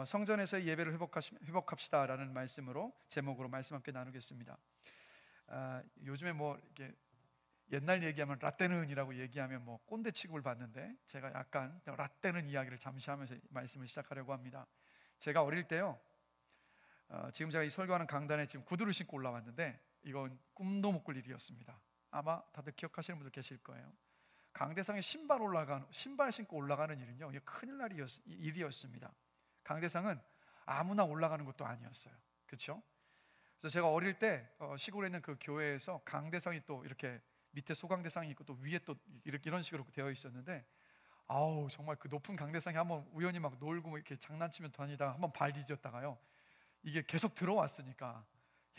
성전에서의 예배를 회복합시다라는 말씀으로 제목으로 말씀 함께 나누겠습니다. 요즘에 뭐 이렇게 옛날 얘기하면 라떼는이라고 얘기하면 뭐 꼰대 취급을 받는데, 제가 약간 라떼는 이야기를 잠시 하면서 말씀을 시작하려고 합니다. 제가 어릴 때요, 지금 제가 이 설교하는 강단에 지금 구두를 신고 올라왔는데, 이건 꿈도 못 꿀 일이었습니다. 아마 다들 기억하시는 분들 계실 거예요. 강대상에 신발 신고 올라가는 일은요, 이게 큰일 날 일이었습니다. 강대상은 아무나 올라가는 것도 아니었어요. 그렇죠? 그래서 제가 어릴 때 시골에 있는 그 교회에서 강대상이 또 이렇게 밑에 소강대상이 있고 또 위에 또 이런 식으로 되어 있었는데, 아우 정말 그 높은 강대상에 한번 우연히 막 놀고 이렇게 장난치면 다니다가 한번 발 디뎠다가요, 이게 계속 들어왔으니까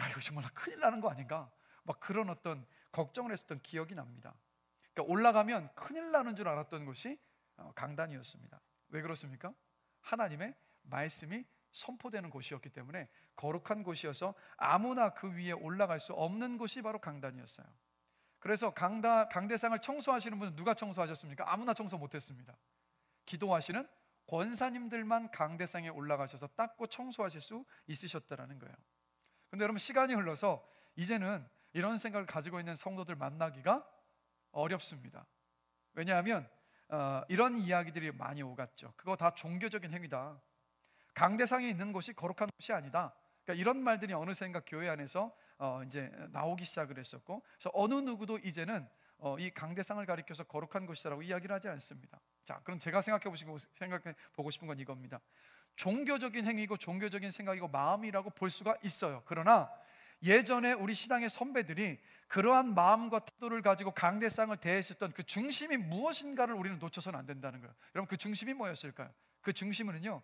야 이거 정말 큰일 나는 거 아닌가, 막 그런 어떤 걱정을 했었던 기억이 납니다. 그러니까 올라가면 큰일 나는 줄 알았던 곳이 강단이었습니다. 왜 그렇습니까? 하나님의 말씀이 선포되는 곳이었기 때문에, 거룩한 곳이어서 아무나 그 위에 올라갈 수 없는 곳이 바로 강단이었어요. 그래서 강대상을 청소하시는 분은 누가 청소하셨습니까? 아무나 청소 못했습니다. 기도하시는 권사님들만 강대상에 올라가셔서 닦고 청소하실 수 있으셨다는 거예요. 그런데 여러분, 시간이 흘러서 이제는 이런 생각을 가지고 있는 성도들 만나기가 어렵습니다. 왜냐하면 이런 이야기들이 많이 오갔죠. 그거 다 종교적인 행위다, 강대상에 있는 곳이 거룩한 곳이 아니다, 그러니까 이런 말들이 어느샌가 교회 안에서 이제 나오기 시작을 했었고, 그래서 어느 누구도 이제는 이 강대상을 가리켜서 거룩한 곳이라고 이야기를 하지 않습니다. 자, 그럼 제가 생각해 보고 싶은 건 이겁니다. 종교적인 행위고 종교적인 생각이고 마음이라고 볼 수가 있어요. 그러나 예전에 우리 신앙의 선배들이 그러한 마음과 태도를 가지고 강대상을 대했었던 그 중심이 무엇인가를 우리는 놓쳐서는 안 된다는 거예요. 여러분, 그 중심이 뭐였을까요? 그 중심은요,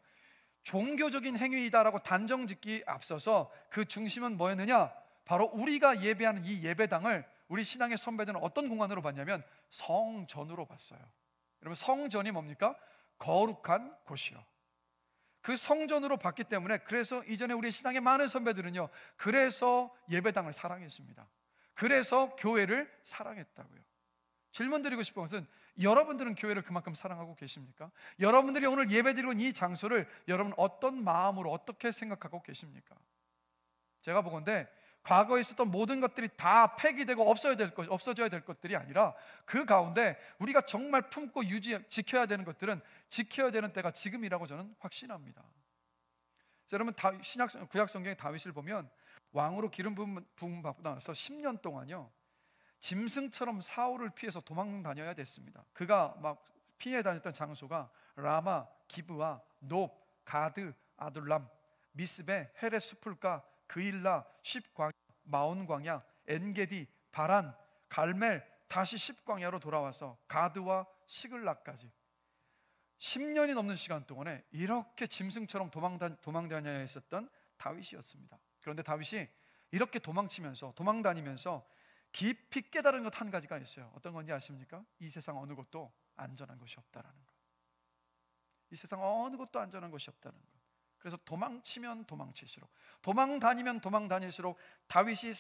종교적인 행위이다라고 단정 짓기 앞서서 그 중심은 뭐였느냐? 바로 우리가 예배하는 이 예배당을 우리 신앙의 선배들은 어떤 공간으로 봤냐면 성전으로 봤어요. 여러분, 성전이 뭡니까? 거룩한 곳이요. 그 성전으로 봤기 때문에, 그래서 이전에 우리 신앙의 많은 선배들은요, 그래서 예배당을 사랑했습니다. 그래서 교회를 사랑했다고요. 질문 드리고 싶은 것은, 여러분들은 교회를 그만큼 사랑하고 계십니까? 여러분들이 오늘 예배드리고 있는 이 장소를 여러분 어떤 마음으로 어떻게 생각하고 계십니까? 제가 보건대 과거에 있었던 모든 것들이 다 폐기되고 없어져야 될 것들이 아니라, 그 가운데 우리가 정말 품고 지켜야 되는 것들은 지켜야 되는 때가 지금이라고 저는 확신합니다. 자, 여러분, 구약 성경의 다윗을 보면 왕으로 기름 부음 받고 나서 10년 동안요, 짐승처럼 사울을 피해서 도망 다녀야 됐습니다. 그가 막 피해 다녔던 장소가 라마, 기브아, 높, 가드, 아둘람, 미스베, 헤레 수풀가, 그일라, 십광야, 마온 광야, 엔게디, 바란, 갈멜, 다시 십광야로 돌아와서 가드와 시글락까지 10년이 넘는 시간 동안에 이렇게 짐승처럼 도망 다녀야 했었던 다윗이었습니다. 그런데 다윗이 이렇게 도망 다니면서 깊이 깨달은 것 한 가지가 있어요. 어떤 건지 아십니까? 이 세상 어느 곳도 안전한 것이 없다라는 것. 이 세상 어느 곳도 안전한 것이 없다는 것. 그래서 도망치면 도망칠수록, 도망 다니면 도망 다닐수록 다윗이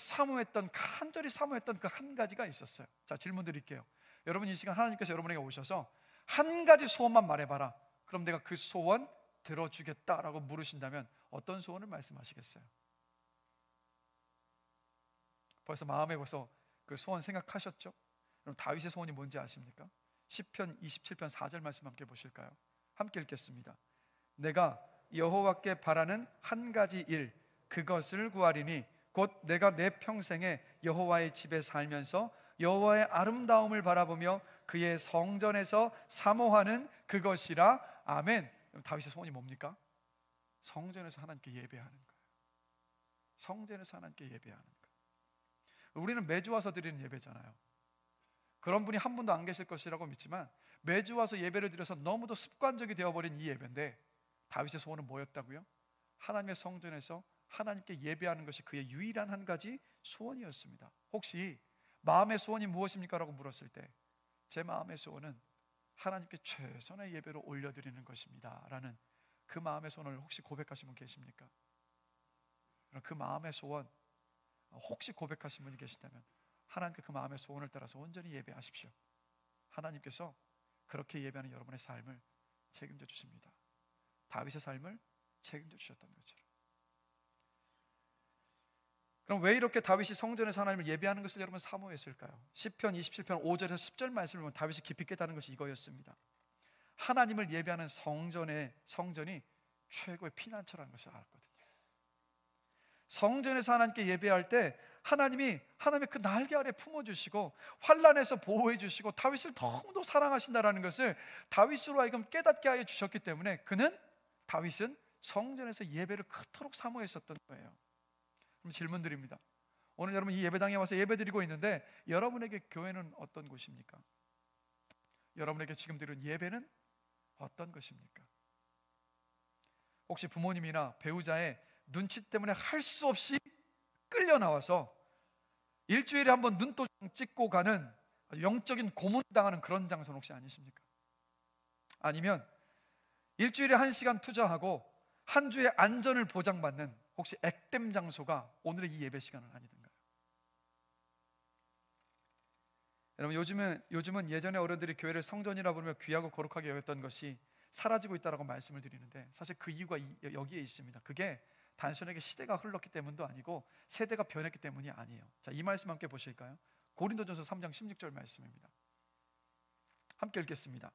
간절히 사모했던 그 한 가지가 있었어요. 자, 질문 드릴게요. 여러분, 이 시간 하나님께서 여러분에게 오셔서 한 가지 소원만 말해봐라, 그럼 내가 그 소원 들어주겠다라고 물으신다면 어떤 소원을 말씀하시겠어요? 마음에 그 소원 생각하셨죠? 그럼 다윗의 소원이 뭔지 아십니까? 시편 27편 4절 말씀 함께 보실까요? 함께 읽겠습니다. 내가 여호와께 바라는 한 가지 일, 그것을 구하리니 곧 내가 내 평생에 여호와의 집에 살면서 여호와의 아름다움을 바라보며 그의 성전에서 사모하는 그것이라. 아멘. 다윗의 소원이 뭡니까? 성전에서 하나님께 예배하는 거예요. 성전에서 하나님께 예배하는 거예요. 우리는 매주 와서 드리는 예배잖아요. 그런 분이 한 분도 안 계실 것이라고 믿지만, 매주 와서 예배를 드려서 너무도 습관적이 되어버린 이 예배인데, 다윗의 소원은 뭐였다고요? 하나님의 성전에서 하나님께 예배하는 것이 그의 유일한 한 가지 소원이었습니다. 혹시 마음의 소원이 무엇입니까? 라고 물었을 때, 제 마음의 소원은 하나님께 최선의 예배로 올려드리는 것입니다 라는 그 마음의 소원을 혹시 고백하신 분 계십니까? 그 마음의 소원 혹시 고백하신 분이 계시다면 하나님께 그 마음의 소원을 따라서 온전히 예배하십시오. 하나님께서 그렇게 예배하는 여러분의 삶을 책임져 주십니다. 다윗의 삶을 책임져 주셨던 것처럼. 그럼 왜 이렇게 다윗이 성전에서 하나님을 예배하는 것을 여러분 사모했을까요? 시편 27편 5절에서 10절 말씀을 보면 다윗이 깊이 깨달은 것이 이거였습니다. 하나님을 예배하는 성전이 최고의 피난처라는 것을 알았거든요. 성전에서 하나님께 예배할 때 하나님의 그 날개 아래 품어주시고 환난에서 보호해 주시고 다윗을 너무도 사랑하신다는 것을 다윗으로 하여금 깨닫게 하여 주셨기 때문에 다윗은 성전에서 예배를 그토록 사모했었던 거예요. 그럼 질문 드립니다. 오늘 여러분 이 예배당에 와서 예배드리고 있는데 여러분에게 교회는 어떤 곳입니까? 여러분에게 지금 드리는 예배는 어떤 것입니까? 혹시 부모님이나 배우자의 눈치 때문에 할 수 없이 끌려 나와서 일주일에 한번 눈도장 찍고 가는 영적인 고문당하는 그런 장소는 혹시 아니십니까? 아니면 일주일에 1시간 투자하고 한 주의 안전을 보장받는 혹시 액땜 장소가 오늘의 이 예배 시간은 아니던가요? 여러분 요즘은 예전에 어른들이 교회를 성전이라 부르며 귀하고 거룩하게 여겼던 것이 사라지고 있다라고 말씀을 드리는데 사실 그 이유가 여기에 있습니다. 그게 단순하게 시대가 흘렀기 때문도 아니고 세대가 변했기 때문이 아니에요. 자, 이 말씀 함께 보실까요? 고린도전서 3장 16절 말씀입니다. 함께 읽겠습니다.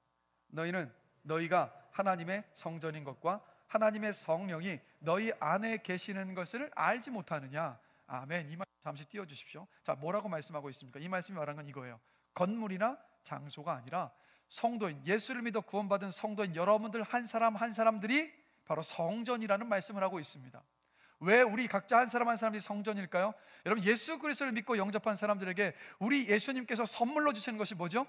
너희가 하나님의 성전인 것과 하나님의 성령이 너희 안에 계시는 것을 알지 못하느냐? 아멘. 이 말씀 잠시 띄워주십시오. 자, 뭐라고 말씀하고 있습니까? 이 말씀이 말하는 건 이거예요. 건물이나 장소가 아니라 성도인, 예수를 믿어 구원받은 성도인 여러분들 한 사람 한 사람들이 바로 성전이라는 말씀을 하고 있습니다. 왜 우리 각자 한 사람 한 사람들이 성전일까요? 여러분 예수 그리스도를 믿고 영접한 사람들에게 우리 예수님께서 선물로 주시는 것이 뭐죠?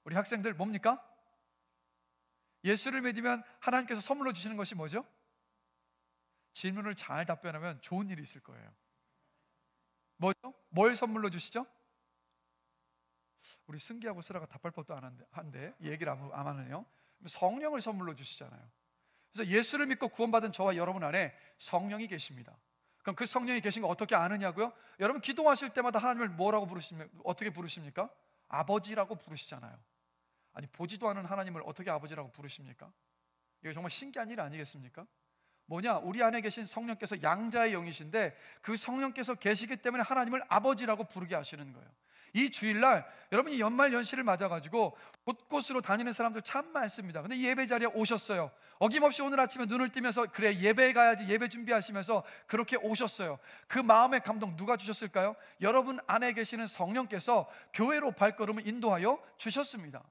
우리 학생들 뭡니까? 예수를 믿으면 하나님께서 선물로 주시는 것이 뭐죠? 질문을 잘 답변하면 좋은 일이 있을 거예요. 뭐죠? 뭘 선물로 주시죠? 우리 승기하고 쓰라가 답할 법도 한데 이 얘기를 안 하네요. 성령을 선물로 주시잖아요. 그래서 예수를 믿고 구원받은 저와 여러분 안에 성령이 계십니다. 그럼 그 성령이 계신 거 어떻게 아느냐고요? 여러분 기도하실 때마다 하나님을 뭐라고 어떻게 부르십니까? 아버지라고 부르시잖아요. 아니 보지도 않은 하나님을 어떻게 아버지라고 부르십니까? 이거 정말 신기한 일 아니겠습니까? 뭐냐? 우리 안에 계신 성령께서 양자의 영이신데 그 성령께서 계시기 때문에 하나님을 아버지라고 부르게 하시는 거예요. 이 주일날 여러분이 연말 연시를 맞아가지고 곳곳으로 다니는 사람들 참 많습니다. 근데 예배 자리에 오셨어요. 어김없이 오늘 아침에 눈을 뜨면서 그래 예배에 가야지 예배 준비하시면서 그렇게 오셨어요. 그 마음의 감동 누가 주셨을까요? 여러분 안에 계시는 성령께서 교회로 발걸음을 인도하여 주셨습니다.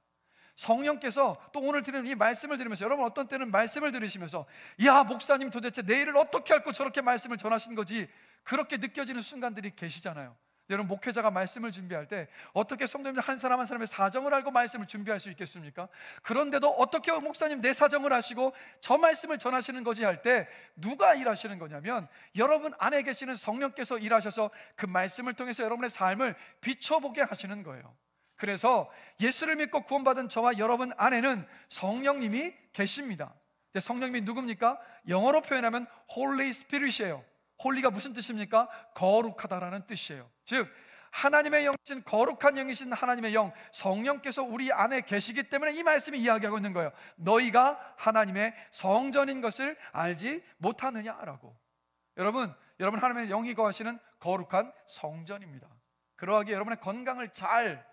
성령께서 또 오늘 드리는 이 말씀을 들으면서 여러분 어떤 때는 말씀을 들으시면서 야 목사님 도대체 내일을 어떻게 알고 저렇게 말씀을 전하신 거지 그렇게 느껴지는 순간들이 계시잖아요. 여러분 목회자가 말씀을 준비할 때 어떻게 성도님들 한 사람 한 사람의 사정을 알고 말씀을 준비할 수 있겠습니까? 그런데도 어떻게 목사님 내 사정을 아시고 저 말씀을 전하시는 거지 할 때 누가 일하시는 거냐면 여러분 안에 계시는 성령께서 일하셔서 그 말씀을 통해서 여러분의 삶을 비춰보게 하시는 거예요. 그래서 예수를 믿고 구원받은 저와 여러분 안에는 성령님이 계십니다. 근데 성령님이 누굽니까? 영어로 표현하면 Holy Spirit이에요. 홀리가 무슨 뜻입니까? 거룩하다라는 뜻이에요. 즉 하나님의 영이신 거룩한 영이신 하나님의 영 성령께서 우리 안에 계시기 때문에 이 말씀이 이야기하고 있는 거예요. 너희가 하나님의 성전인 것을 알지 못하느냐라고. 여러분 하나님의 영이 거하시는 거룩한 성전입니다. 그러하기에 여러분의 건강을 잘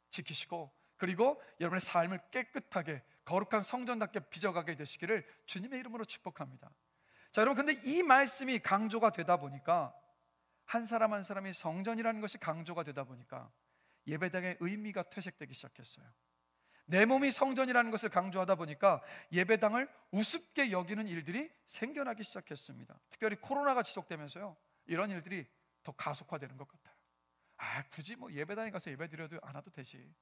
지키시고 그리고 여러분의 삶을 깨끗하게 거룩한 성전답게 빚어가게 되시기를 주님의 이름으로 축복합니다. 자 여러분 근데 이 말씀이 강조가 되다 보니까 한 사람 한 사람이 성전이라는 것이 강조가 되다 보니까 예배당의 의미가 퇴색되기 시작했어요. 내 몸이 성전이라는 것을 강조하다 보니까 예배당을 우습게 여기는 일들이 생겨나기 시작했습니다. 특별히 코로나가 지속되면서요 이런 일들이 더 가속화되는 것 같아요. 굳이 뭐 예배당에 가서 예배드려도 안 와도 되지.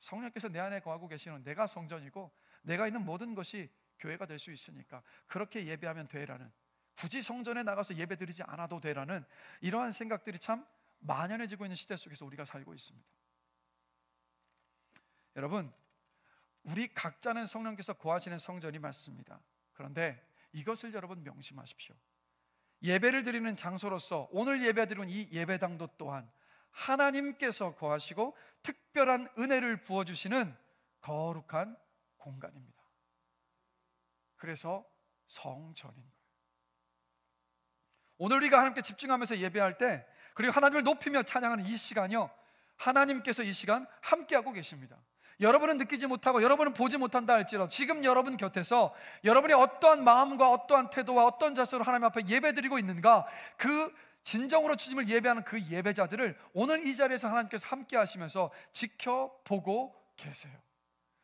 성령께서 내 안에 거하고 계시는 내가 성전이고 내가 있는 모든 것이 교회가 될 수 있으니까 그렇게 예배하면 돼라는, 굳이 성전에 나가서 예배드리지 않아도 돼라는 이러한 생각들이 참 만연해지고 있는 시대 속에서 우리가 살고 있습니다. 여러분 우리 각자는 성령께서 거하시는 성전이 맞습니다. 그런데 이것을 여러분 명심하십시오. 예배를 드리는 장소로서 오늘 예배드리는 이 예배당도 또한 하나님께서 거하시고 특별한 은혜를 부어주시는 거룩한 공간입니다. 그래서 성전인 거예요. 오늘 우리가 하나님께 집중하면서 예배할 때, 그리고 하나님을 높이며 찬양하는 이 시간이요, 하나님께서 이 시간 함께하고 계십니다. 여러분은 느끼지 못하고 여러분은 보지 못한다 할지라도 지금 여러분 곁에서 여러분이 어떠한 마음과 어떠한 태도와 어떤 자세로 하나님 앞에 예배드리고 있는가, 그 진정으로 주님을 예배하는 그 예배자들을 오늘 이 자리에서 하나님께서 함께 하시면서 지켜보고 계세요.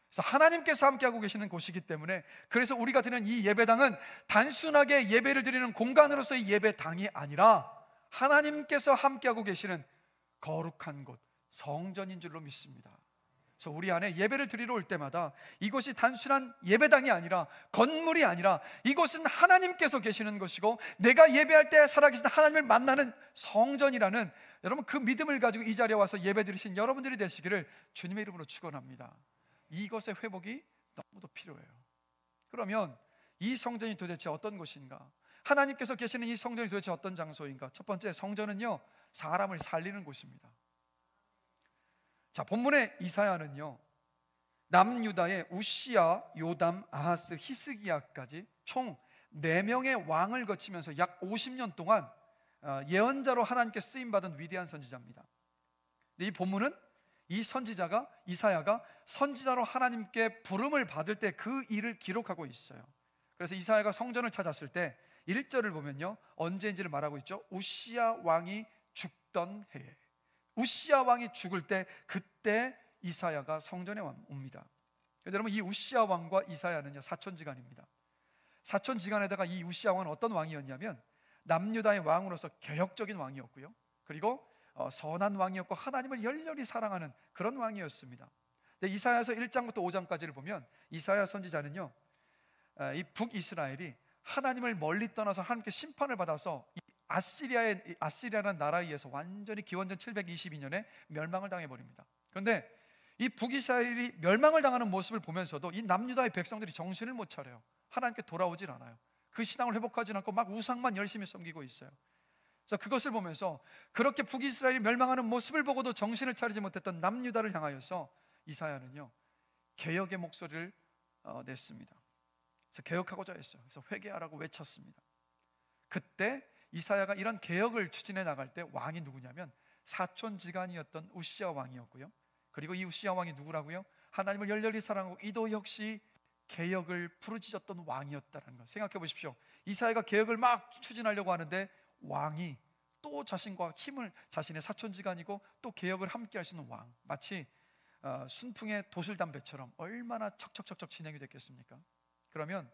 그래서 하나님께서 함께하고 계시는 곳이기 때문에, 그래서 우리가 드리는 이 예배당은 단순하게 예배를 드리는 공간으로서의 예배당이 아니라 하나님께서 함께하고 계시는 거룩한 곳, 성전인 줄로 믿습니다. 그래서 우리 안에 예배를 드리러 올 때마다 이곳이 단순한 예배당이 아니라, 건물이 아니라, 이곳은 하나님께서 계시는 것이고 내가 예배할 때 살아계신 하나님을 만나는 성전이라는, 여러분 그 믿음을 가지고 이 자리에 와서 예배 드리신 여러분들이 되시기를 주님의 이름으로 축원합니다. 이것의 회복이 너무도 필요해요. 그러면 이 성전이 도대체 어떤 곳인가? 하나님께서 계시는 이 성전이 도대체 어떤 장소인가? 첫 번째, 성전은요, 사람을 살리는 곳입니다. 자, 본문의 이사야는요, 남유다의 우시야, 요담, 아하스, 히스기야까지 총 4명의 왕을 거치면서 약 50년 동안 예언자로 하나님께 쓰임받은 위대한 선지자입니다. 근데 이 본문은 이 선지자가, 이사야가 선지자로 하나님께 부름을 받을 때 그 일을 기록하고 있어요. 그래서 이사야가 성전을 찾았을 때 1절을 보면요, 언제인지를 말하고 있죠. 우시야 왕이 죽던 해에, 우시야 왕이 죽을 때, 그때 이사야가 성전에 옵니다. 여러분, 이 우시야 왕과 이사야는요, 사촌지간입니다. 사촌지간에다가 이 우시야 왕은 어떤 왕이었냐면 남유다의 왕으로서 개혁적인 왕이었고요, 그리고 선한 왕이었고 하나님을 열렬히 사랑하는 그런 왕이었습니다. 근데 이사야서 1장부터 5장까지를 보면 이사야 선지자는요, 이 북이스라엘이 하나님을 멀리 떠나서 하나님께 심판을 받아서 아시리아라는 나라에 의해서 완전히 기원전 722년에 멸망을 당해버립니다. 그런데 이 북이스라엘이 멸망을 당하는 모습을 보면서도 이 남유다의 백성들이 정신을 못 차려요. 하나님께 돌아오질 않아요. 그 신앙을 회복하지 않고 막 우상만 열심히 섬기고 있어요. 그래서 그것을 보면서, 그렇게 북이스라엘이 멸망하는 모습을 보고도 정신을 차리지 못했던 남유다를 향하여서 이사야는요, 개혁의 목소리를 냈습니다. 그래서 개혁하고자 했어요. 그래서 회개하라고 외쳤습니다. 그때 이사야가 이런 개혁을 추진해 나갈 때 왕이 누구냐면 사촌지간이었던 우시야 왕이었고요, 그리고 이 우시야 왕이 누구라고요? 하나님을 열렬히 사랑하고 이도 역시 개혁을 부르짖었던 왕이었다는 것. 생각해 보십시오. 이사야가 개혁을 막 추진하려고 하는데 왕이 또 자신과 힘을, 자신의 사촌지간이고 또 개혁을 함께 할 수 있는 왕, 마치 순풍의 도술담배처럼 얼마나 척척척척 진행이 됐겠습니까? 그러면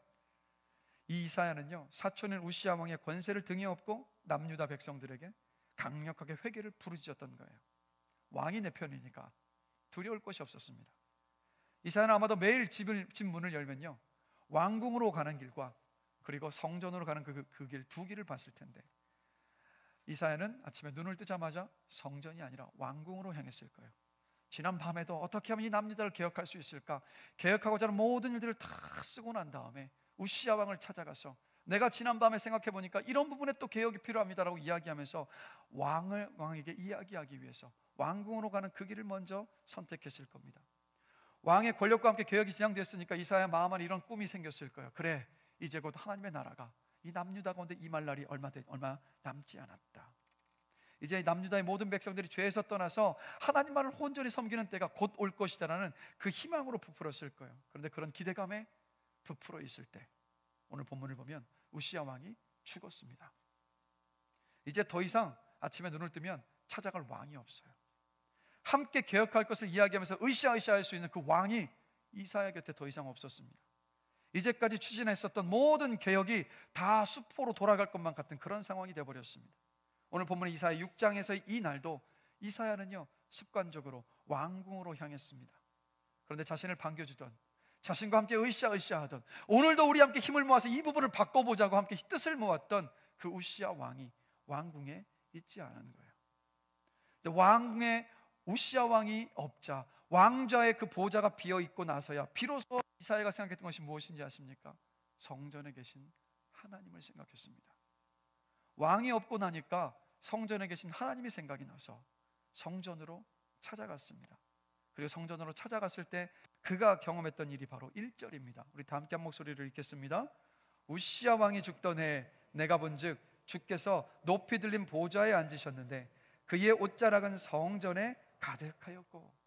이 이사야는요, 사촌인 우시야 왕의 권세를 등에 업고 남유다 백성들에게 강력하게 회개를 부르짖었던 거예요. 왕이 내 편이니까 두려울 것이 없었습니다. 이사야는 아마도 매일 집 문을 열면요, 왕궁으로 가는 길과 그리고 성전으로 가는 그 길, 두 길을 봤을 텐데, 이사야는 아침에 눈을 뜨자마자 성전이 아니라 왕궁으로 향했을 거예요. 지난 밤에도 어떻게 하면 이 남유다를 개혁할 수 있을까, 개혁하고자 하는 모든 일들을 다 쓰고 난 다음에 우시야 왕을 찾아가서 내가 지난 밤에 생각해 보니까 이런 부분에 또 개혁이 필요합니다라고 이야기하면서 왕에게 이야기하기 위해서 왕궁으로 가는 그 길을 먼저 선택했을 겁니다. 왕의 권력과 함께 개혁이 진행됐으니까 이사야 마음 안에 이런 꿈이 생겼을 거예요. 그래, 이제 곧 하나님의 나라가 이 남유다 가운데 임할 날이 얼마 남지 않았다. 이제 남유다의 모든 백성들이 죄에서 떠나서 하나님만을 온전히 섬기는 때가 곧 올 것이다라는 그 희망으로 부풀었을 거예요. 그런데 그런 기대감에 부풀어 있을 때 오늘 본문을 보면 우시야 왕이 죽었습니다. 이제 더 이상 아침에 눈을 뜨면 찾아갈 왕이 없어요. 함께 개혁할 것을 이야기하면서 으쌰으쌰 할 수 있는 그 왕이 이사야 곁에 더 이상 없었습니다. 이제까지 추진했었던 모든 개혁이 다 수포로 돌아갈 것만 같은 그런 상황이 되어버렸습니다. 오늘 본문 이사야 6장에서 이 날도 이사야는요, 습관적으로 왕궁으로 향했습니다. 그런데 자신을 반겨주던, 자신과 함께 으쌰으쌰 하던, 오늘도 우리 함께 힘을 모아서 이 부분을 바꿔보자고 함께 뜻을 모았던 그 우시야 왕이 왕궁에 있지 않은 거예요. 근데 왕궁에 우시야 왕이 없자, 왕좌의 그 보좌가 비어있고 나서야 비로소 이사야가 생각했던 것이 무엇인지 아십니까? 성전에 계신 하나님을 생각했습니다. 왕이 없고 나니까 성전에 계신 하나님이 생각이 나서 성전으로 찾아갔습니다. 그리고 성전으로 찾아갔을 때 그가 경험했던 일이 바로 1절입니다. 우리 다 함께 한 목소리를 읽겠습니다. 우시야 왕이 죽던 해에 내가 본즉 주께서 높이 들린 보좌에 앉으셨는데 그의 옷자락은 성전에 가득하였고,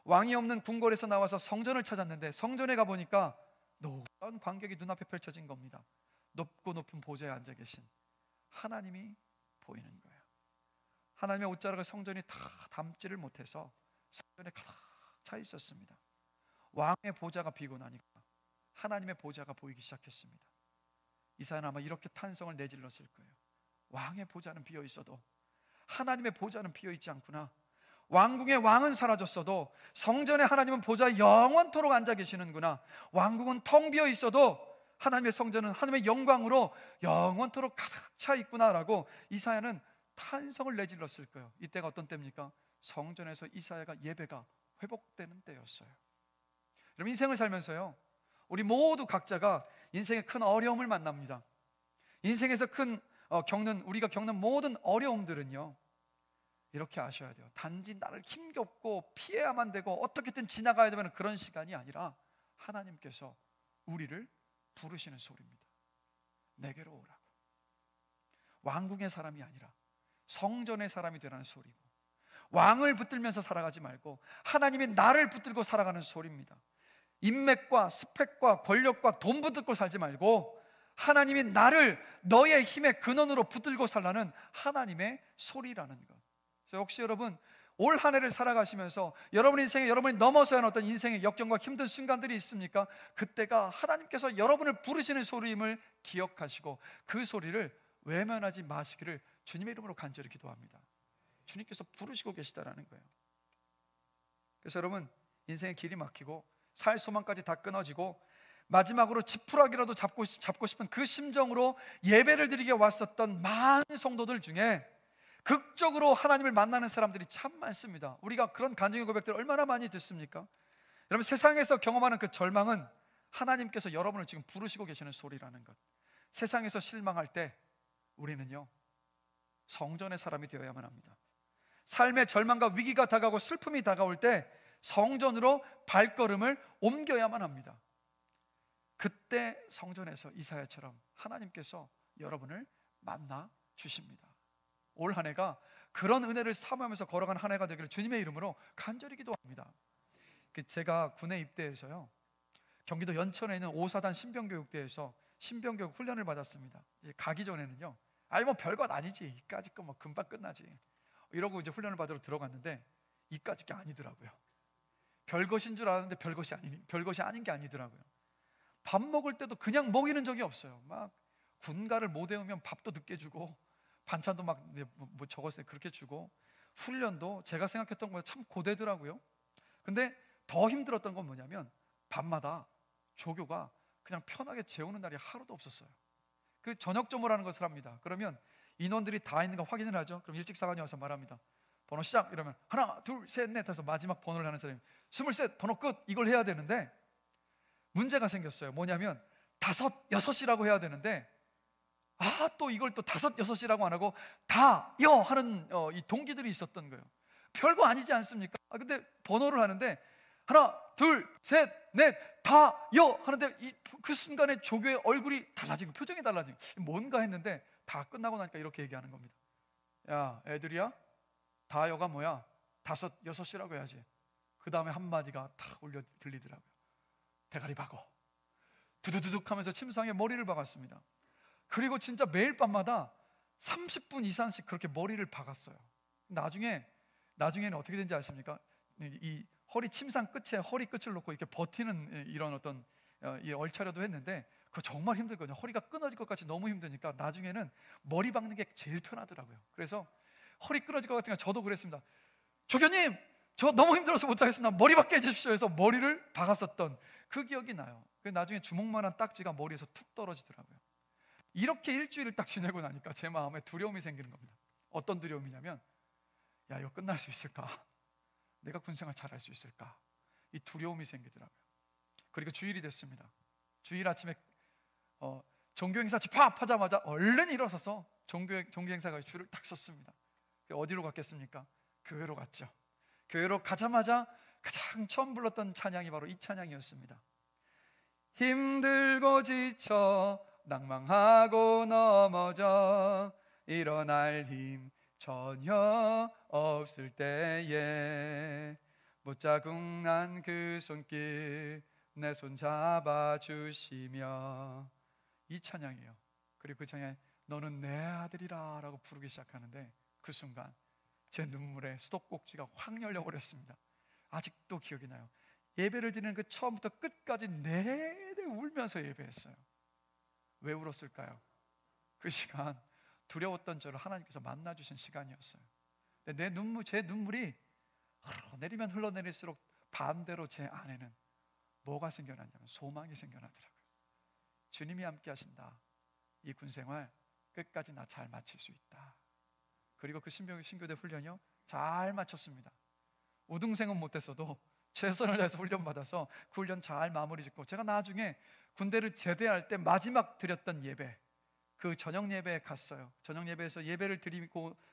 왕이 없는 궁궐에서 나와서 성전을 찾았는데 성전에 가보니까 놀라운 광경이 눈앞에 펼쳐진 겁니다. 높고 높은 보좌에 앉아 계신 하나님이 보이는 거예요. 하나님의 옷자락을 성전이 다 담지를 못해서 성전에 가득 차 있었습니다. 왕의 보좌가 비고 나니까 하나님의 보좌가 보이기 시작했습니다. 이사야는 아마 이렇게 탄성을 내질렀을 거예요. 왕의 보좌는 비어 있어도 하나님의 보좌는 비어 있지 않구나. 왕궁의 왕은 사라졌어도 성전에 하나님은 보좌에 영원토록 앉아 계시는구나. 왕궁은 텅 비어 있어도 하나님의 성전은 하나님의 영광으로 영원토록 가득 차 있구나라고 이사야는 탄성을 내질렀을 거예요. 이때가 어떤 때입니까? 성전에서 이사야가 예배가 회복되는 때였어요. 여러분, 인생을 살면서요, 우리 모두 각자가 인생의 큰 어려움을 만납니다. 인생에서 우리가 겪는 모든 어려움들은요, 이렇게 아셔야 돼요. 단지 나를 힘겹고 피해야만 되고 어떻게든 지나가야 되는 그런 시간이 아니라 하나님께서 우리를 부르시는 소리입니다. 내게로 오라고. 왕궁의 사람이 아니라 성전의 사람이 되라는 소리고, 왕을 붙들면서 살아가지 말고 하나님이 나를 붙들고 살아가는 소리입니다. 인맥과 스펙과 권력과 돈 붙들고 살지 말고 하나님이 나를 너의 힘의 근원으로 붙들고 살라는 하나님의 소리라는 것. 그래서 혹시 여러분 올 한 해를 살아가시면서 여러분 인생에 여러분이 넘어서야 하는 어떤 인생의 역경과 힘든 순간들이 있습니까? 그때가 하나님께서 여러분을 부르시는 소리임을 기억하시고 그 소리를 외면하지 마시기를 주님의 이름으로 간절히 기도합니다. 주님께서 부르시고 계시다라는 거예요. 그래서 여러분, 인생의 길이 막히고 살 소망까지 다 끊어지고 마지막으로 지푸라기라도 잡고 싶은 그 심정으로 예배를 드리게 왔었던 많은 성도들 중에 극적으로 하나님을 만나는 사람들이 참 많습니다. 우리가 그런 간증의 고백들을 얼마나 많이 듣습니까? 여러분, 세상에서 경험하는 그 절망은 하나님께서 여러분을 지금 부르시고 계시는 소리라는 것. 세상에서 실망할 때 우리는요, 성전의 사람이 되어야만 합니다. 삶의 절망과 위기가 다가오고 슬픔이 다가올 때 성전으로 발걸음을 옮겨야만 합니다. 그때 성전에서 이사야처럼 하나님께서 여러분을 만나 주십니다. 올 한 해가 그런 은혜를 사모하면서 걸어간 한 해가 되기를 주님의 이름으로 간절히 기도합니다. 제가 군에 입대해서요, 경기도 연천에 있는 오사단 신병교육대에서 신병교육 훈련을 받았습니다. 가기 전에는요, 뭐 별것 아니지, 이까짓 거 뭐 금방 끝나지 이러고 이제 훈련을 받으러 들어갔는데 이까짓 게 아니더라고요. 별것인 줄 알았는데 별것이 아닌 게 아니더라고요. 밥 먹을 때도 그냥 먹이는 적이 없어요. 막 군가를 못 외우면 밥도 늦게 주고 반찬도 막 뭐 적었을 때 그렇게 주고, 훈련도 제가 생각했던 거에 참 고되더라고요. 근데 더 힘들었던 건 뭐냐면 밤마다 조교가 그냥 편하게 재우는 날이 하루도 없었어요. 그 저녁 조모라는 것을 합니다. 그러면 인원들이 다 있는가 확인을 하죠. 그럼 일찍사관이 와서 말합니다. 번호 시작 이러면 하나 둘 셋 넷 해서 마지막 번호를 하는 사람이 23 번호 끝 이걸 해야 되는데 문제가 생겼어요. 뭐냐면 5, 6이라고 해야 되는데 또 이걸 또 5, 6이라고 안 하고 다여 하는 이 동기들이 있었던 거예요. 별거 아니지 않습니까? 근데 번호를 하는데 하나 둘 셋 넷 다여 하는데 그 순간에 조교의 얼굴이 달라지고 표정이 달라지고 뭔가 했는데 다 끝나고 나니까 이렇게 얘기하는 겁니다. 야 애들이야, 다여가 뭐야? 5, 6이라고 해야지. 그 다음에 한마디가 탁 울려 들리더라고요. 대가리 박어. 두두두둑 하면서 침상에 머리를 박았습니다. 그리고 진짜 매일 밤마다 30분 이상씩 그렇게 머리를 박았어요. 나중에는 어떻게 된지 아십니까? 이 허리 침상 끝에 허리 끝을 놓고 이렇게 버티는 이런 어떤 이 얼차려도 했는데 그거 정말 힘들거든요. 허리가 끊어질 것 같이 너무 힘드니까 나중에는 머리 박는 게 제일 편하더라고요. 그래서 허리 끊어질 것 같으니까 저도 그랬습니다. 조교님, 저 너무 힘들어서 못하겠습니다. 머리 박게 해주십시오 해서 머리를 박았었던 그 기억이 나요. 나중에 주먹만한 딱지가 머리에서 툭 떨어지더라고요. 이렇게 일주일을 딱 지내고 나니까 제 마음에 두려움이 생기는 겁니다. 어떤 두려움이냐면 야 이거 끝날 수 있을까? 내가 군생활 잘할 수 있을까? 이 두려움이 생기더라고요. 그리고 주일이 됐습니다. 주일 아침에 종교행사 집합하자마자 얼른 일어서서 종교행사가 줄을 딱 섰습니다. 어디로 갔겠습니까? 교회로 갔죠. 교회로 가자마자 가장 처음 불렀던 찬양이 바로 이 찬양이었습니다. 힘들고 지쳐 낭망하고 넘어져 일어날 힘 전혀 없을 때에 못자국 난 그 손길 내 손 잡아주시며, 이 찬양이에요. 그리고 그 찬양에 너는 내 아들이라 라고 부르기 시작하는데 그 순간 제 눈물에 수도꼭지가 확 열려버렸습니다. 아직도 기억이 나요. 예배를 드리는 그 처음부터 끝까지 내내 울면서 예배했어요. 왜 울었을까요? 그 시간 두려웠던 저를 하나님께서 만나주신 시간이었어요. 근데 제 눈물이 흘러내리면 흘러내릴수록 반대로 제 안에는 뭐가 생겨났냐면 소망이 생겨나더라고요. 주님이 함께 하신다. 이 군생활 끝까지 나 잘 마칠 수 있다. 그리고 그 신교대 훈련이요, 잘 마쳤습니다. 우등생은 못했어도 최선을 다해서 훈련받아서 그 훈련 잘 마무리 짓고, 제가 나중에 군대를 제대할 때 마지막 드렸던 예배, 그 저녁 예배에 갔어요. 저녁 예배에서 예배를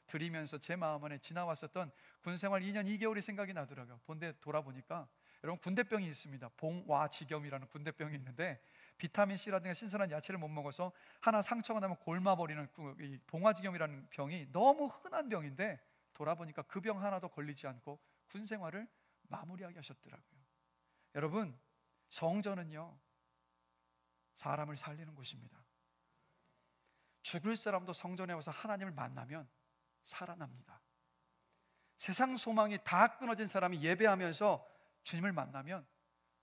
드리면서 제 마음 안에 지나왔었던 군생활 2년 2개월이 생각이 나더라고요. 본데 돌아보니까 여러분, 군대병이 있습니다. 봉화지겸이라는 군대병이 있는데 비타민C라든가 신선한 야채를 못 먹어서 하나 상처가 나면 골마버리는 이 봉화지겸이라는 병이 너무 흔한 병인데, 돌아보니까 그 병 하나도 걸리지 않고 군생활을 마무리하게 하셨더라고요. 여러분, 성전은요 사람을 살리는 곳입니다. 죽을 사람도 성전에 와서 하나님을 만나면 살아납니다. 세상 소망이 다 끊어진 사람이 예배하면서 주님을 만나면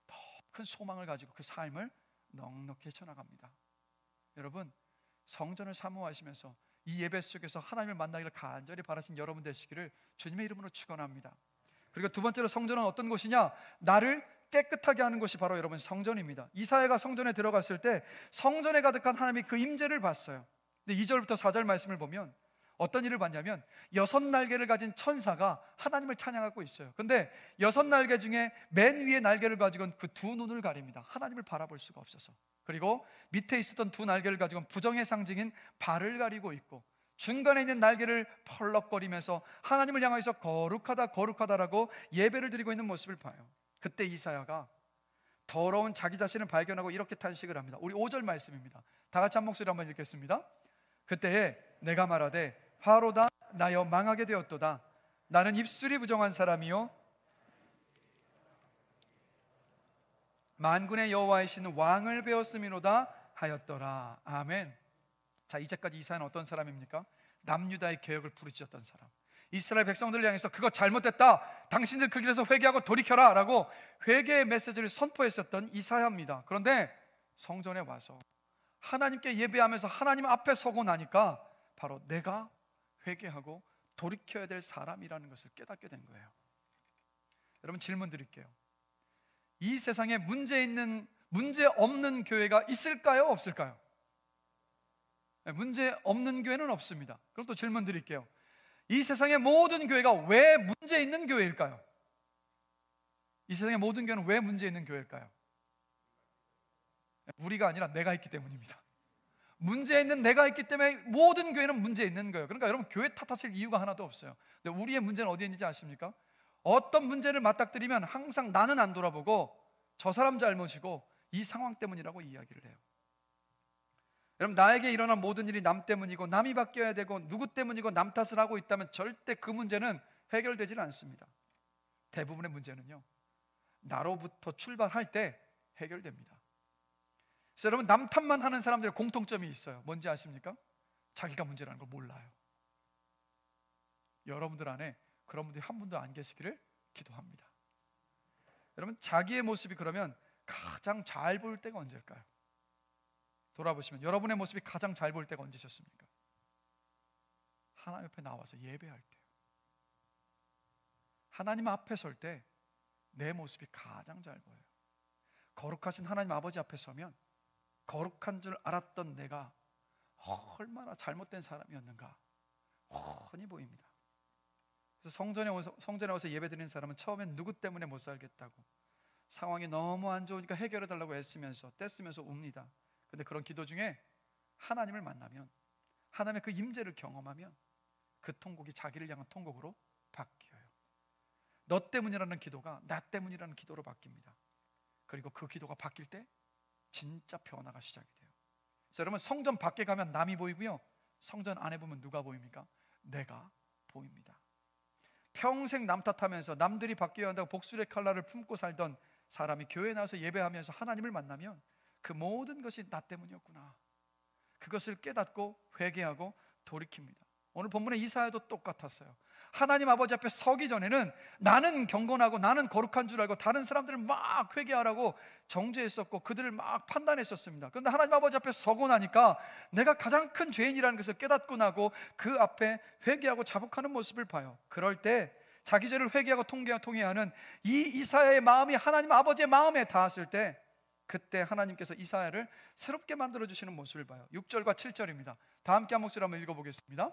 더 큰 소망을 가지고 그 삶을 넉넉히 헤쳐나갑니다. 여러분, 성전을 사모하시면서 이 예배 속에서 하나님을 만나기를 간절히 바라신 여러분 되시기를 주님의 이름으로 축원합니다. 그리고 두 번째로, 성전은 어떤 곳이냐? 나를 깨끗하게 하는 곳이 바로 여러분 성전입니다. 이사야가 성전에 들어갔을 때 성전에 가득한 하나님의 그 임재를 봤어요. 근데 2절부터 4절 말씀을 보면 어떤 일을 봤냐면 6날개를 가진 천사가 하나님을 찬양하고 있어요. 근데 6날개 중에 맨 위에 날개를 가지고는 그 두 눈을 가립니다. 하나님을 바라볼 수가 없어서. 그리고 밑에 있었던 두 날개를 가지고는 부정의 상징인 발을 가리고 있고, 중간에 있는 날개를 펄럭거리면서 하나님을 향해서 거룩하다 거룩하다라고 예배를 드리고 있는 모습을 봐요. 그때 이사야가 더러운 자기 자신을 발견하고 이렇게 탄식을 합니다. 우리 5절 말씀입니다. 다 같이 한 목소리 한번 읽겠습니다. 그때에 내가 말하되 바로다 나여 망하게 되었도다. 나는 입술이 부정한 사람이요 만군의 여호와이신 왕을 배웠음이로다 하였더라. 아멘. 자, 이제까지 이사야는 어떤 사람입니까? 남유다의 개혁을 부르짖었던 사람, 이스라엘 백성들을 향해서 그거 잘못됐다, 당신들 그 길에서 회개하고 돌이켜라 라고 회개의 메시지를 선포했었던 이사야입니다. 그런데 성전에 와서 하나님께 예배하면서 하나님 앞에 서고 나니까 바로 내가 회개하고 돌이켜야 될 사람이라는 것을 깨닫게 된 거예요. 여러분, 질문 드릴게요. 이 세상에 문제 없는 교회가 있을까요? 없을까요? 문제 없는 교회는 없습니다. 그럼 또 질문 드릴게요. 이 세상의 모든 교회가 왜 문제 있는 교회일까요? 이 세상의 모든 교회는 왜 문제 있는 교회일까요? 우리가 아니라 내가 있기 때문입니다. 문제 있는 내가 있기 때문에 모든 교회는 문제 있는 거예요. 그러니까 여러분, 교회 탓하실 이유가 하나도 없어요. 근데 우리의 문제는 어디에 있는지 아십니까? 어떤 문제를 맞닥뜨리면 항상 나는 안 돌아보고 저 사람 잘못이고 이 상황 때문이라고 이야기를 해요. 여러분, 나에게 일어난 모든 일이 남 때문이고 남이 바뀌어야 되고 누구 때문이고 남 탓을 하고 있다면 절대 그 문제는 해결되지는 않습니다. 대부분의 문제는요, 나로부터 출발할 때 해결됩니다. 그래서 여러분, 남 탓만 하는 사람들의 공통점이 있어요. 뭔지 아십니까? 자기가 문제라는 걸 몰라요. 여러분들 안에 그런 분들이 한 분도 안 계시기를 기도합니다. 여러분, 자기의 모습이 그러면 가장 잘 보일 때가 언제일까요? 돌아보시면 여러분의 모습이 가장 잘 보일 때가 언제셨습니까? 하나님 옆에 나와서 예배할 때요. 하나님 앞에 설 때 내 모습이 가장 잘 보여요. 거룩하신 하나님 아버지 앞에 서면 거룩한 줄 알았던 내가 얼마나 잘못된 사람이었는가 훤히 보입니다. 그래서 성전에 와서 예배드리는 사람은 처음엔 누구 때문에 못 살겠다고, 상황이 너무 안 좋으니까 해결해달라고 애쓰면서 떼쓰면서 웁니다. 근데 그런 기도 중에 하나님을 만나면, 하나님의 그 임재를 경험하면 그 통곡이 자기를 향한 통곡으로 바뀌어요. 너 때문이라는 기도가 나 때문이라는 기도로 바뀝니다. 그리고 그 기도가 바뀔 때 진짜 변화가 시작이 돼요. 그래서 여러분, 성전 밖에 가면 남이 보이고요, 성전 안에 보면 누가 보입니까? 내가 보입니다. 평생 남 탓하면서 남들이 바뀌어야 한다고 복술의 칼날을 품고 살던 사람이 교회에 나와서 예배하면서 하나님을 만나면 그 모든 것이 나 때문이었구나, 그것을 깨닫고 회개하고 돌이킵니다. 오늘 본문의 이사야도 똑같았어요. 하나님 아버지 앞에 서기 전에는 나는 경건하고 나는 거룩한 줄 알고 다른 사람들을 막 회개하라고 정죄했었고 그들을 막 판단했었습니다. 그런데 하나님 아버지 앞에 서고 나니까 내가 가장 큰 죄인이라는 것을 깨닫고 나고 그 앞에 회개하고 자복하는 모습을 봐요. 그럴 때 자기 죄를 회개하고 통회하는 이 이사야의 마음이 하나님 아버지의 마음에 닿았을 때, 그때 하나님께서 이사야를 새롭게 만들어주시는 모습을 봐요. 6절과 7절입니다 다 함께 한 목소리로 한번 읽어보겠습니다.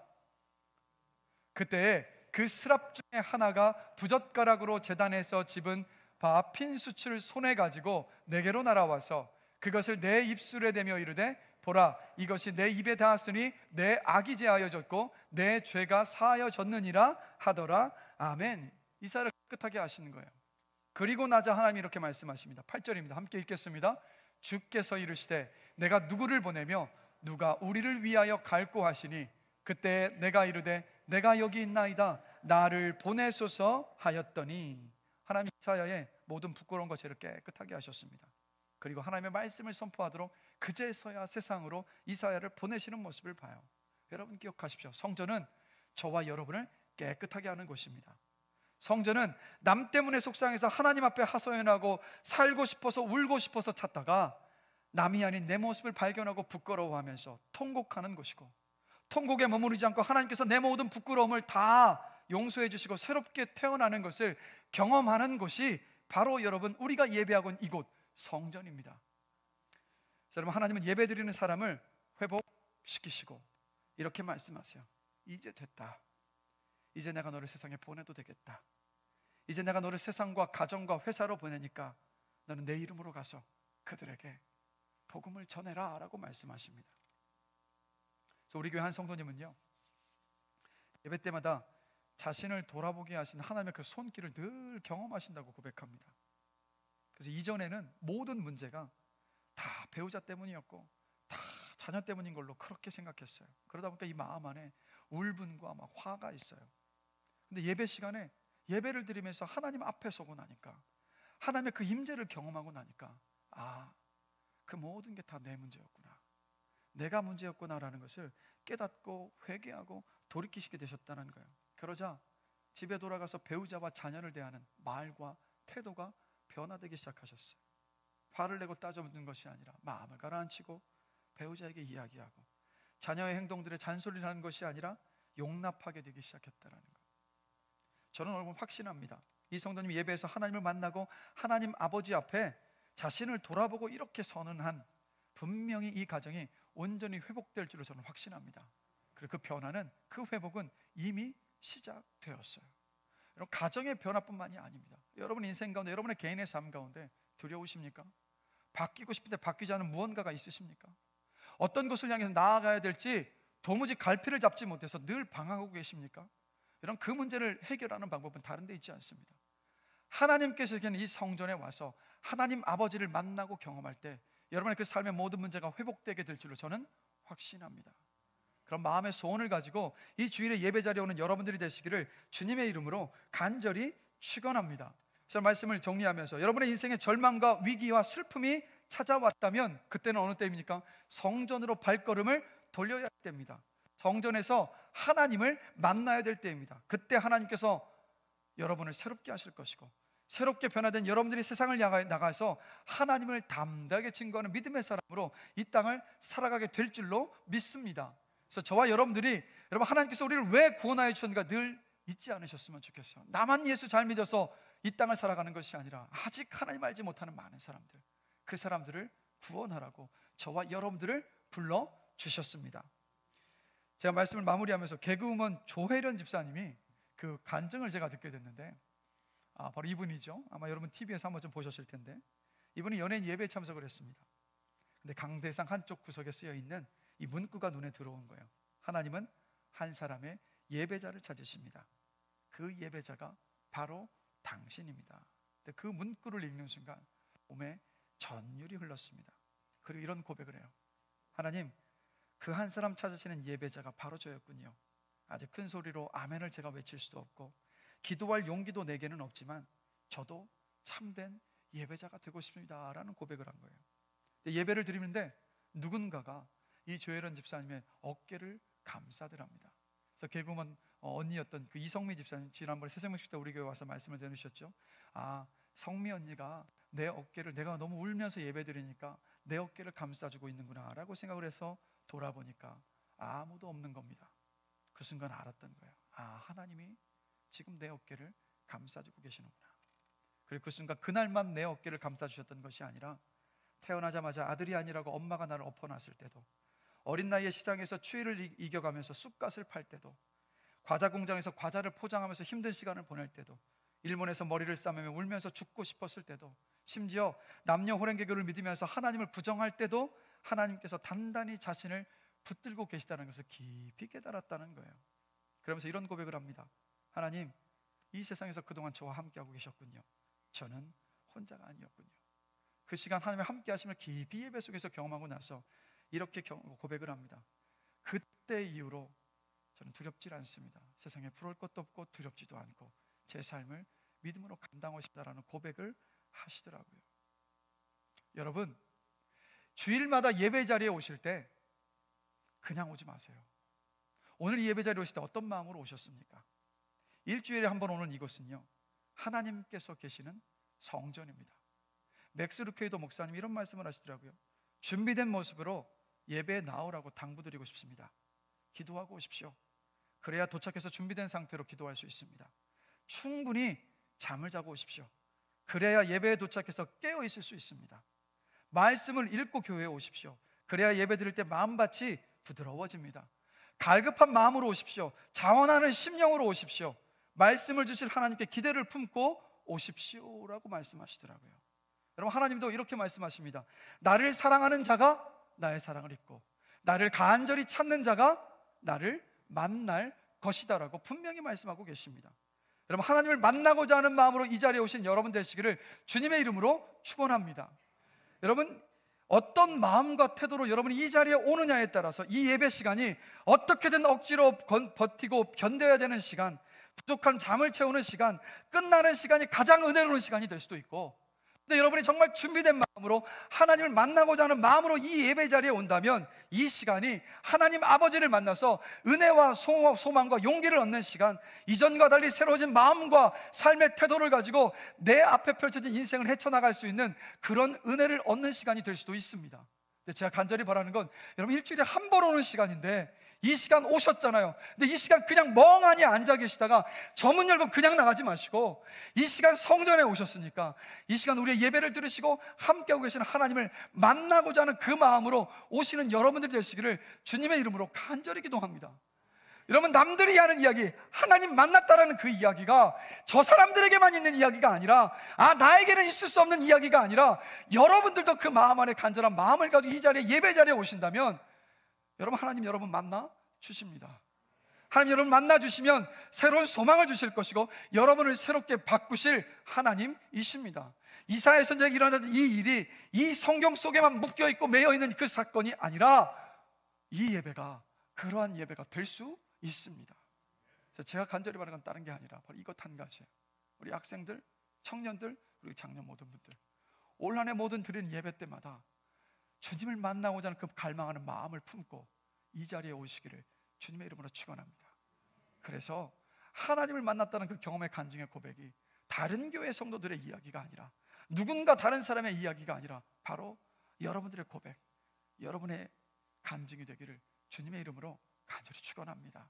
그때 그 스랍 중에 하나가 부젓가락으로 제단에서 집은 바 핀수치를 손에 가지고 내게로 날아와서 그것을 내 입술에 대며 이르되, 보라, 이것이 내 입에 닿았으니 내 악이 제하여졌고 내 죄가 사하여졌느니라 하더라. 아멘. 이사야를 깨끗하게 하시는 거예요. 그리고 나자 하나님이 이렇게 말씀하십니다. 8절입니다 함께 읽겠습니다. 주께서 이르시되 내가 누구를 보내며 누가 우리를 위하여 갈고 하시니, 그때 내가 이르되 내가 여기 있나이다, 나를 보내소서 하였더니, 하나님 이사야의 모든 부끄러운 것 죄를 깨끗하게 하셨습니다. 그리고 하나님의 말씀을 선포하도록 그제서야 세상으로 이사야를 보내시는 모습을 봐요. 여러분 기억하십시오. 성전은 저와 여러분을 깨끗하게 하는 곳입니다. 성전은 남 때문에 속상해서 하나님 앞에 하소연하고 살고 싶어서 울고 싶어서 찾다가 남이 아닌 내 모습을 발견하고 부끄러워하면서 통곡하는 곳이고, 통곡에 머무르지 않고 하나님께서 내 모든 부끄러움을 다 용서해 주시고 새롭게 태어나는 것을 경험하는 곳이 바로 여러분, 우리가 예배하고 있는 이곳 성전입니다. 여러분, 하나님은 예배드리는 사람을 회복시키시고 이렇게 말씀하세요. 이제 됐다. 이제 내가 너를 세상에 보내도 되겠다. 이제 내가 너를 세상과 가정과 회사로 보내니까 너는 내 이름으로 가서 그들에게 복음을 전해라 라고 말씀하십니다. 그래서 우리 교회 한 성도님은요, 예배 때마다 자신을 돌아보게 하신 하나님의 그 손길을 늘 경험하신다고 고백합니다. 그래서 이전에는 모든 문제가 다 배우자 때문이었고 다 자녀 때문인 걸로 그렇게 생각했어요. 그러다 보니까 이 마음 안에 울분과 막 화가 있어요. 근데 예배 시간에 예배를 드리면서 하나님 앞에 서고 나니까, 하나님의 그 임재를 경험하고 나니까, 아, 그 모든 게 다 내 문제였구나, 내가 문제였구나라는 것을 깨닫고 회개하고 돌이키시게 되셨다는 거예요. 그러자 집에 돌아가서 배우자와 자녀를 대하는 말과 태도가 변화되기 시작하셨어요. 화를 내고 따져묻는 것이 아니라 마음을 가라앉히고 배우자에게 이야기하고, 자녀의 행동들에 잔소리를 하는 것이 아니라 용납하게 되기 시작했다는 거예요. 저는 여러분 확신합니다. 이 성도님이 예배에서 하나님을 만나고 하나님 아버지 앞에 자신을 돌아보고 이렇게 서는 한, 분명히 이 가정이 온전히 회복될 줄로 저는 확신합니다. 그리고 그 변화는, 그 회복은 이미 시작되었어요. 여러분, 가정의 변화뿐만이 아닙니다. 여러분 인생 가운데, 여러분의 개인의 삶 가운데 두려우십니까? 바뀌고 싶은데 바뀌지 않은 무언가가 있으십니까? 어떤 것을 향해서 나아가야 될지 도무지 갈피를 잡지 못해서 늘 방황하고 계십니까? 이런 그 문제를 해결하는 방법은 다른 데 있지 않습니다. 하나님께서 이 성전에 와서 하나님 아버지를 만나고 경험할 때 여러분의 그 삶의 모든 문제가 회복되게 될 줄로 저는 확신합니다. 그런 마음의 소원을 가지고 이 주일에 예배 자리에 오는 여러분들이 되시기를 주님의 이름으로 간절히 축원합니다. 그래서 말씀을 정리하면서, 여러분의 인생에 절망과 위기와 슬픔이 찾아왔다면 그때는 어느 때입니까? 성전으로 발걸음을 돌려야 할 때입니다. 성전에서 하나님을 만나야 될 때입니다. 그때 하나님께서 여러분을 새롭게 하실 것이고, 새롭게 변화된 여러분들이 세상을 나가서 하나님을 담대하게 증거하는 믿음의 사람으로 이 땅을 살아가게 될 줄로 믿습니다. 그래서 저와 여러분들이, 여러분, 하나님께서 우리를 왜 구원하여 주셨는가 늘 잊지 않으셨으면 좋겠어요. 나만 예수 잘 믿어서 이 땅을 살아가는 것이 아니라 아직 하나님 알지 못하는 많은 사람들, 그 사람들을 구원하라고 저와 여러분들을 불러주셨습니다. 제가 말씀을 마무리하면서 개그우먼 조혜련 집사님이 그 간증을 제가 듣게 됐는데, 바로 이분이죠. 아마 여러분 TV에서 한번 좀 보셨을 텐데, 이분이 연예인 예배에 참석을 했습니다. 근데 강대상 한쪽 구석에 쓰여 있는 이 문구가 눈에 들어온 거예요. 하나님은 한 사람의 예배자를 찾으십니다. 그 예배자가 바로 당신입니다. 근데 그 문구를 읽는 순간 몸에 전율이 흘렀습니다. 그리고 이런 고백을 해요. 하나님, 그 한 사람 찾으시는 예배자가 바로 저였군요. 아주 큰 소리로 아멘을 제가 외칠 수도 없고 기도할 용기도 내게는 없지만 저도 참된 예배자가 되고 싶습니다 라는 고백을 한 거예요. 예배를 드리는데 누군가가 이 조혜련 집사님의 어깨를 감싸더랍니다. 그래서 개그우먼 언니였던 그 이성미 집사님, 지난번에 새생명식 때 우리 교회 와서 말씀을 전해주셨죠. 아, 성미 언니가 내 어깨를, 내가 너무 울면서 예배 드리니까 내 어깨를 감싸주고 있는구나 라고 생각을 해서 돌아보니까 아무도 없는 겁니다. 그 순간 알았던 거예요. 아, 하나님이 지금 내 어깨를 감싸주고 계시는구나. 그리고 그 순간 그날만 내 어깨를 감싸주셨던 것이 아니라 태어나자마자 아들이 아니라고 엄마가 나를 엎어놨을 때도, 어린 나이에 시장에서 추위를 이겨가면서 쑥갓을 팔 때도, 과자 공장에서 과자를 포장하면서 힘든 시간을 보낼 때도, 일본에서 머리를 싸매며 울면서 죽고 싶었을 때도, 심지어 남녀 호랭개교를 믿으면서 하나님을 부정할 때도 하나님께서 단단히 자신을 붙들고 계시다는 것을 깊이 깨달았다는 거예요. 그러면서 이런 고백을 합니다. 하나님, 이 세상에서 그동안 저와 함께하고 계셨군요. 저는 혼자가 아니었군요. 그 시간 하나님의 함께 하심을 깊이 예배 속에서 경험하고 나서 이렇게 고백을 합니다. 그때 이후로 저는 두렵지 않습니다. 세상에 부러울 것도 없고 두렵지도 않고 제 삶을 믿음으로 감당하고 싶다라는 고백을 하시더라고요. 여러분, 주일마다 예배 자리에 오실 때 그냥 오지 마세요. 오늘 이 예배 자리에 오실 때 어떤 마음으로 오셨습니까? 일주일에 한 번 오는 이곳은요, 하나님께서 계시는 성전입니다. 맥스 루케이도 목사님이 이런 말씀을 하시더라고요. 준비된 모습으로 예배에 나오라고 당부드리고 싶습니다. 기도하고 오십시오. 그래야 도착해서 준비된 상태로 기도할 수 있습니다. 충분히 잠을 자고 오십시오. 그래야 예배에 도착해서 깨어 있을 수 있습니다. 말씀을 읽고 교회에 오십시오. 그래야 예배 드릴 때 마음밭이 부드러워집니다. 갈급한 마음으로 오십시오. 자원하는 심령으로 오십시오. 말씀을 주실 하나님께 기대를 품고 오십시오라고 말씀하시더라고요. 여러분, 하나님도 이렇게 말씀하십니다. 나를 사랑하는 자가 나의 사랑을 입고 나를 간절히 찾는 자가 나를 만날 것이다라고 분명히 말씀하고 계십니다. 여러분, 하나님을 만나고자 하는 마음으로 이 자리에 오신 여러분 되시기를 주님의 이름으로 축원합니다. 여러분, 어떤 마음과 태도로 여러분이 이 자리에 오느냐에 따라서 이 예배 시간이 어떻게든 억지로 버티고 견뎌야 되는 시간, 부족한 잠을 채우는 시간, 끝나는 시간이 가장 은혜로운 시간이 될 수도 있고, 근데 여러분이 정말 준비된 마음으로 하나님을 만나고자 하는 마음으로 이 예배 자리에 온다면 이 시간이 하나님 아버지를 만나서 은혜와 소망과 용기를 얻는 시간, 이전과 달리 새로워진 마음과 삶의 태도를 가지고 내 앞에 펼쳐진 인생을 헤쳐나갈 수 있는 그런 은혜를 얻는 시간이 될 수도 있습니다. 근데 제가 간절히 바라는 건, 여러분, 일주일에 한 번 오는 시간인데 이 시간 오셨잖아요. 근데 이 시간 그냥 멍하니 앉아 계시다가 저문 열고 그냥 나가지 마시고, 이 시간 성전에 오셨으니까 이 시간 우리의 예배를 들으시고 함께하고 계시는 하나님을 만나고자 하는 그 마음으로 오시는 여러분들이 되시기를 주님의 이름으로 간절히 기도합니다. 여러분, 남들이 하는 이야기, 하나님 만났다라는 그 이야기가 저 사람들에게만 있는 이야기가 아니라, 나에게는 있을 수 없는 이야기가 아니라, 여러분들도 그 마음 안에 간절한 마음을 가지고 이 자리에, 예배 자리에 오신다면 여러분, 하나님 여러분 만나 주십니다. 하나님 여러분 만나 주시면 새로운 소망을 주실 것이고 여러분을 새롭게 바꾸실 하나님이십니다. 이사야 선지자에게 일어나는 이 일이 이 성경 속에만 묶여있고 매여있는 그 사건이 아니라 이 예배가 그러한 예배가 될 수 있습니다. 그래서 제가 간절히 바라는 건 다른 게 아니라 바로 이것 한 가지예요. 우리 학생들, 청년들, 그리고 장년 모든 분들, 올 한 해 모든 드리는 예배 때마다 주님을 만나고자 하는 그 갈망하는 마음을 품고 이 자리에 오시기를 주님의 이름으로 축원합니다. 그래서 하나님을 만났다는 그 경험의 간증의 고백이 다른 교회 성도들의 이야기가 아니라, 누군가 다른 사람의 이야기가 아니라 바로 여러분들의 고백, 여러분의 간증이 되기를 주님의 이름으로 간절히 축원합니다.